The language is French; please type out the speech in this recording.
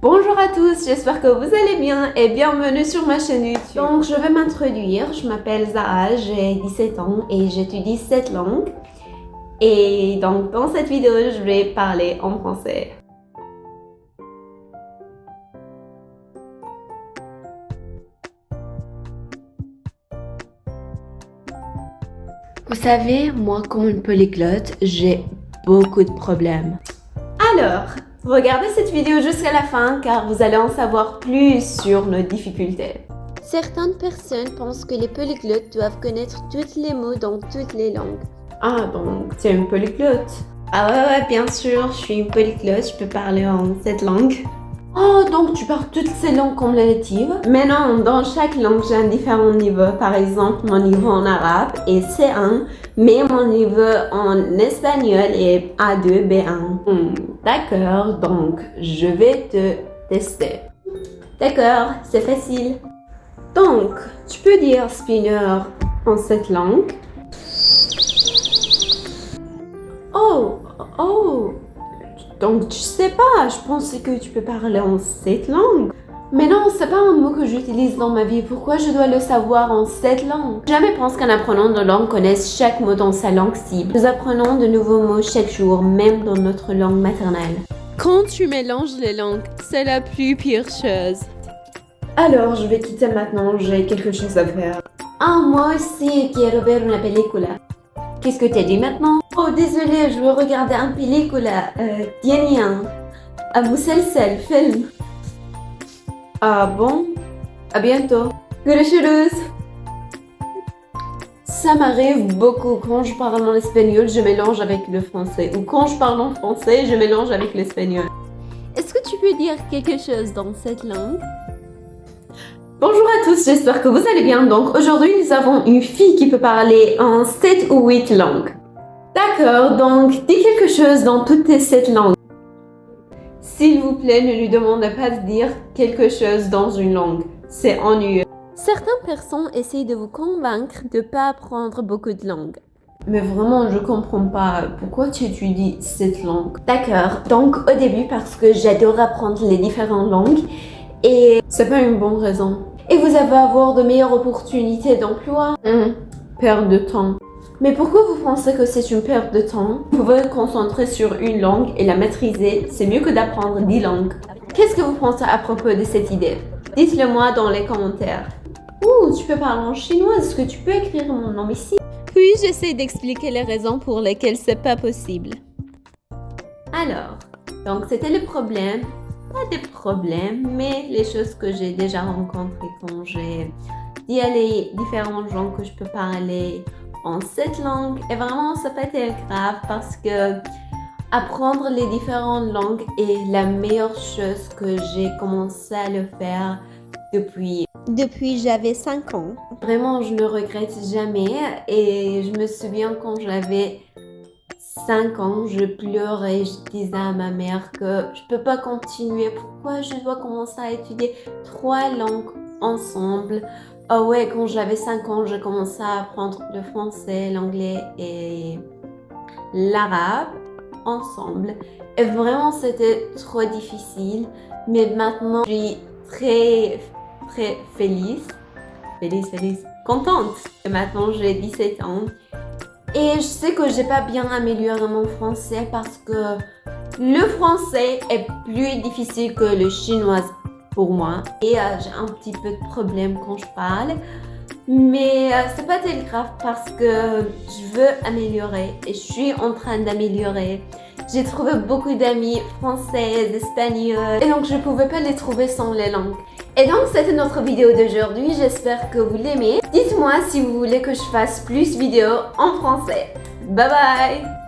Bonjour à tous, j'espère que vous allez bien et bienvenue sur ma chaîne YouTube. Donc je vais m'introduire, je m'appelle Zaha, j'ai 17 ans et j'étudie 7 langues. Et donc dans cette vidéo, je vais parler en français. Vous savez, moi comme une polyglotte, j'ai beaucoup de problèmes. Alors, regardez cette vidéo jusqu'à la fin car vous allez en savoir plus sur nos difficultés. Certaines personnes pensent que les polyglottes doivent connaître tous les mots dans toutes les langues. Ah, donc tu es une polyglotte? Ah ouais, bien sûr, je suis une polyglotte, je peux parler en 7 langues. Oh, donc tu parles toutes ces langues comme les natives? Mais non, dans chaque langue, j'ai un différent niveau. Par exemple, mon niveau en arabe est C1, mais mon niveau en espagnol est A2, B1. D'accord, donc je vais te tester. D'accord, c'est facile. Donc, tu peux dire spinner en 7 langues. Oh, donc tu sais pas, je pensais que tu peux parler en 7 langues. Mais non, c'est pas un mot que j'utilise dans ma vie, pourquoi je dois le savoir en 7 langues? Jamais pense qu'un apprenant de langue connaisse chaque mot dans sa langue cible. Nous apprenons de nouveaux mots chaque jour, même dans notre langue maternelle. Quand tu mélanges les langues, c'est la plus pire chose. Alors, je vais quitter maintenant, j'ai quelque chose à faire. Ah, moi aussi, quiero ver una película. Qu'est-ce que t'as dit maintenant? Oh, désolé, je veux regarder un película. Tiens, un مسلسل, film. Ah bon? À bientôt. Görüşürüz. Ça m'arrive beaucoup. Quand je parle en espagnol, je mélange avec le français. Ou quand je parle en français, je mélange avec l'espagnol. Est-ce que tu peux dire quelque chose dans cette langue? Bonjour à tous, j'espère que vous allez bien. Donc aujourd'hui, nous avons une fille qui peut parler en 7 ou 8 langues. D'accord, donc dis quelque chose dans toutes tes 7 langues. S'il vous plaît, ne lui demandez pas de dire quelque chose dans une langue. C'est ennuyeux. Certaines personnes essayent de vous convaincre de ne pas apprendre beaucoup de langues. Mais vraiment, je comprends pas. Pourquoi tu étudies cette langue? D'accord, donc au début, parce que j'adore apprendre les différentes langues. Et c'est pas une bonne raison. Et vous allez avoir de meilleures opportunités d'emploi. Perte de temps. Mais pourquoi vous pensez que c'est une perte de temps? Vous pouvez vous concentrer sur une langue et la maîtriser. C'est mieux que d'apprendre 10 langues. Qu'est-ce que vous pensez à propos de cette idée? Dites-le moi dans les commentaires. Ouh, tu peux parler en chinois. Est-ce que tu peux écrire mon nom ici? Puis j'essaie d'expliquer les raisons pour lesquelles c'est pas possible. Alors, donc c'était le problème. Pas des problèmes, mais les choses que j'ai déjà rencontrées quand j'ai dit à les différents gens que je peux parler en 7 langues. Et vraiment, c'est pas tellement grave parce que apprendre les différentes langues est la meilleure chose que j'ai commencé à le faire Depuis j'avais 5 ans. Vraiment, je ne regrette jamais. Et je me souviens quand j'avais 5 ans, je pleurais, je disais à ma mère que je peux pas continuer. Pourquoi je dois commencer à étudier 3 langues ensemble? Ah ouais, quand j'avais 5 ans, j'ai commencé à apprendre le français, l'anglais et l'arabe ensemble. Et vraiment, c'était trop difficile. Mais maintenant, je suis très feliz, contente. Et maintenant, j'ai 17 ans. Et je sais que j'ai pas bien amélioré mon français parce que le français est plus difficile que le chinois pour moi. Et j'ai un petit peu de problème quand je parle. Mais c'est pas tellement grave parce que je veux améliorer et je suis en train d'améliorer. J'ai trouvé beaucoup d'amis françaises, espagnoles et donc je pouvais pas les trouver sans les langues. Et donc c'était notre vidéo d'aujourd'hui, j'espère que vous l'aimez. Dites-moi si vous voulez que je fasse plus de vidéos en français. Bye bye!